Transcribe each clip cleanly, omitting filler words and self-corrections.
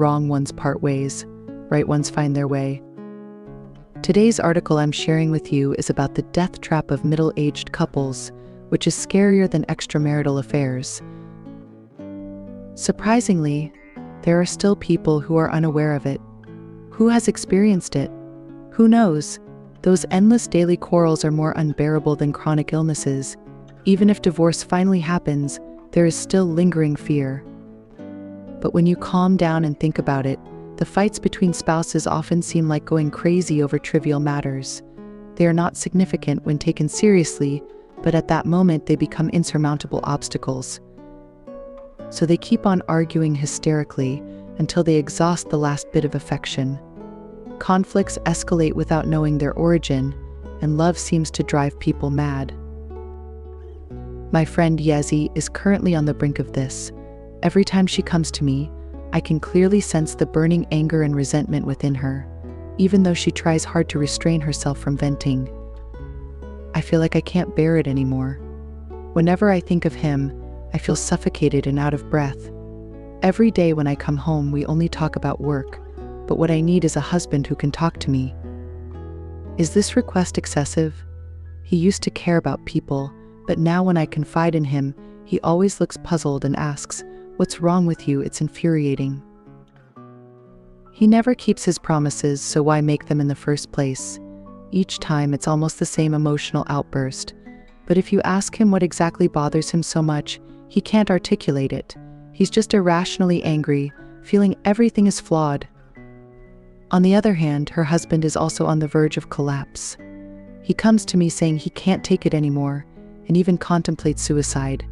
wrong ones part ways, right ones find their way. Today's article I'm sharing with you is about the death trap of middle-aged couples, which is scarier than extramarital affairs. Surprisingly, there are still people who are unaware of it. Who has experienced it? Who knows? Those endless daily quarrels are more unbearable than chronic illnesses. Even if divorce finally happens, there is still lingering fear. But when you calm down and think about it, the fights between spouses often seem like going crazy over trivial matters. They are not significant when taken seriously, but at that moment they become insurmountable obstacles. So they keep on arguing hysterically until they exhaust the last bit of affection. Conflicts escalate without knowing their origin, and love seems to drive people mad. My friend Yezi is currently on the brink of this. Every time she comes to me, I can clearly sense the burning anger and resentment within her, even though she tries hard to restrain herself from venting. I feel like I can't bear it anymore. Whenever I think of him, I feel suffocated and out of breath. Every day when I come home, we only talk about work, but what I need is a husband who can talk to me. Is this request excessive? He used to care about people, but now when I confide in him, he always looks puzzled and asks, "What's wrong with you? It's infuriating." He never keeps his promises, so why make them in the first place? Each time it's almost the same emotional outburst. But if you ask him what exactly bothers him so much, he can't articulate it. He's just irrationally angry, feeling everything is flawed. On the other hand, her husband is also on the verge of collapse. He comes to me saying he can't take it anymore, and even contemplates suicide.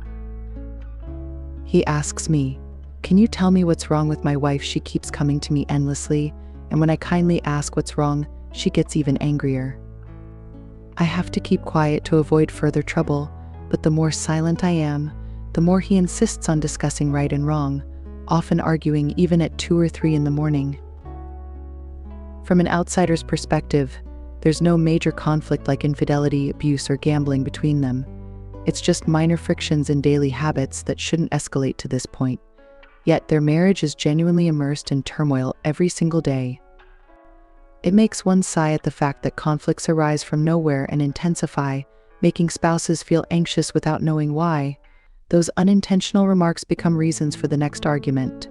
He asks me, "Can you tell me what's wrong with my wife? She keeps coming to me endlessly," and when I kindly ask what's wrong, she gets even angrier. I have to keep quiet to avoid further trouble, but the more silent I am, the more he insists on discussing right and wrong, often arguing even at 2 or 3 in the morning. From an outsider's perspective, there's no major conflict like infidelity, abuse, or gambling between them. It's just minor frictions in daily habits that shouldn't escalate to this point. Yet their marriage is genuinely immersed in turmoil every single day. It makes one sigh at the fact that conflicts arise from nowhere and intensify, making spouses feel anxious without knowing why. Those unintentional remarks become reasons for the next argument.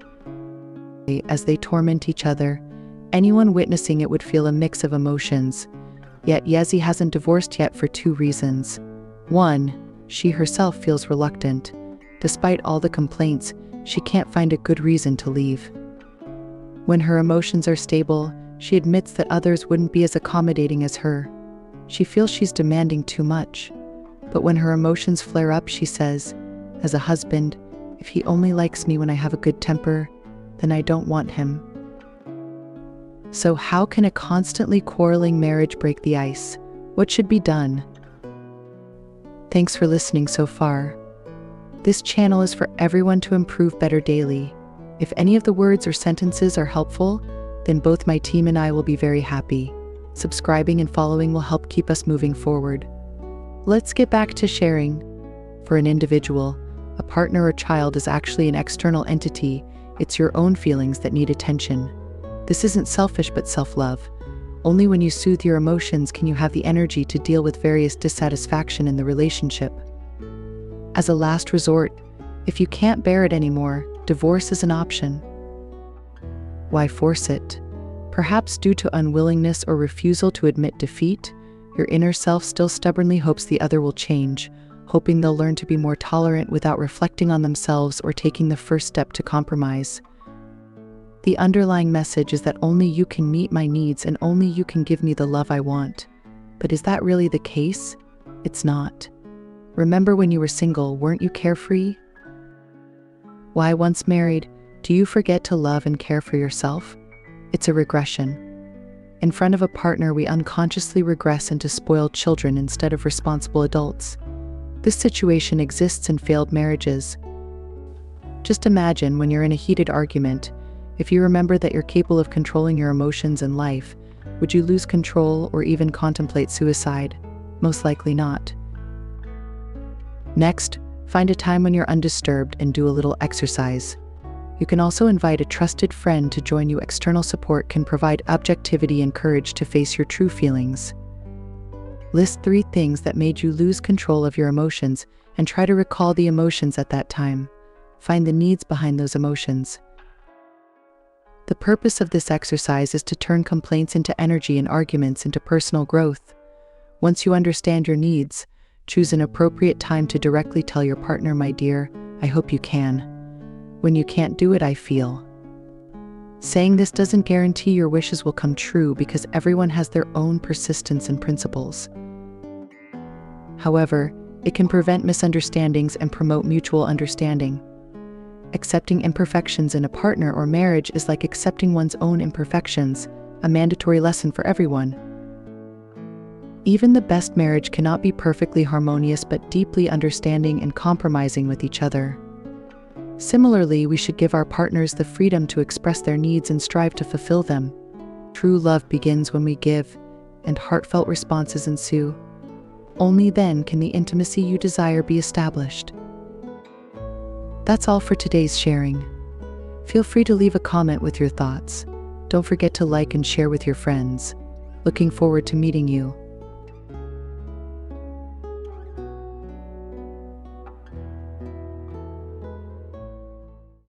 As they torment each other, anyone witnessing it would feel a mix of emotions. Yet Yezi hasn't divorced yet for 2 reasons. 1, she herself feels reluctant. Despite all the complaints, she can't find a good reason to leave. When her emotions are stable, she admits that others wouldn't be as accommodating as her. She feels she's demanding too much. But when her emotions flare up, she says, "As a husband, if he only likes me when I have a good temper, then I don't want him." So how can a constantly quarreling marriage break the ice? What should be done? Thanks for listening so far. This channel is for everyone to improve better daily. If any of the words or sentences are helpful, then both my team and I will be very happy. Subscribing and following will help keep us moving forward. Let's get back to sharing. For an individual, a partner or child is actually an external entity. It's your own feelings that need attention. This isn't selfish but self-love. Only when you soothe your emotions can you have the energy to deal with various dissatisfaction in the relationship. As a last resort, if you can't bear it anymore, divorce is an option. Why force it? Perhaps due to unwillingness or refusal to admit defeat, your inner self still stubbornly hopes the other will change, hoping they'll learn to be more tolerant without reflecting on themselves or taking the first step to compromise. The underlying message is that only you can meet my needs and only you can give me the love I want. But is that really the case? It's not. Remember when you were single, weren't you carefree? Why, once married, do you forget to love and care for yourself? It's a regression. In front of a partner, we unconsciously regress into spoiled children instead of responsible adults. This situation exists in failed marriages. Just imagine when you're in a heated argument, if you remember that you're capable of controlling your emotions and life, would you lose control or even contemplate suicide? Most likely not. Next, find a time when you're undisturbed and do a little exercise. You can also invite a trusted friend to join you. External support can provide objectivity and courage to face your true feelings. List 3 things that made you lose control of your emotions and try to recall the emotions at that time. Find the needs behind those emotions. The purpose of this exercise is to turn complaints into energy and arguments into personal growth. Once you understand your needs, choose an appropriate time to directly tell your partner, "My dear, I hope you can. When you can't do it, I feel." Saying this doesn't guarantee your wishes will come true because everyone has their own persistence and principles. However, it can prevent misunderstandings and promote mutual understanding. Accepting imperfections in a partner or marriage is like accepting one's own imperfections, a mandatory lesson for everyone. Even the best marriage cannot be perfectly harmonious but deeply understanding and compromising with each other. Similarly, we should give our partners the freedom to express their needs and strive to fulfill them. True love begins when we give, and heartfelt responses ensue. Only then can the intimacy you desire be established. That's all for today's sharing. Feel free to leave a comment with your thoughts. Don't forget to like and share with your friends. Looking forward to meeting you.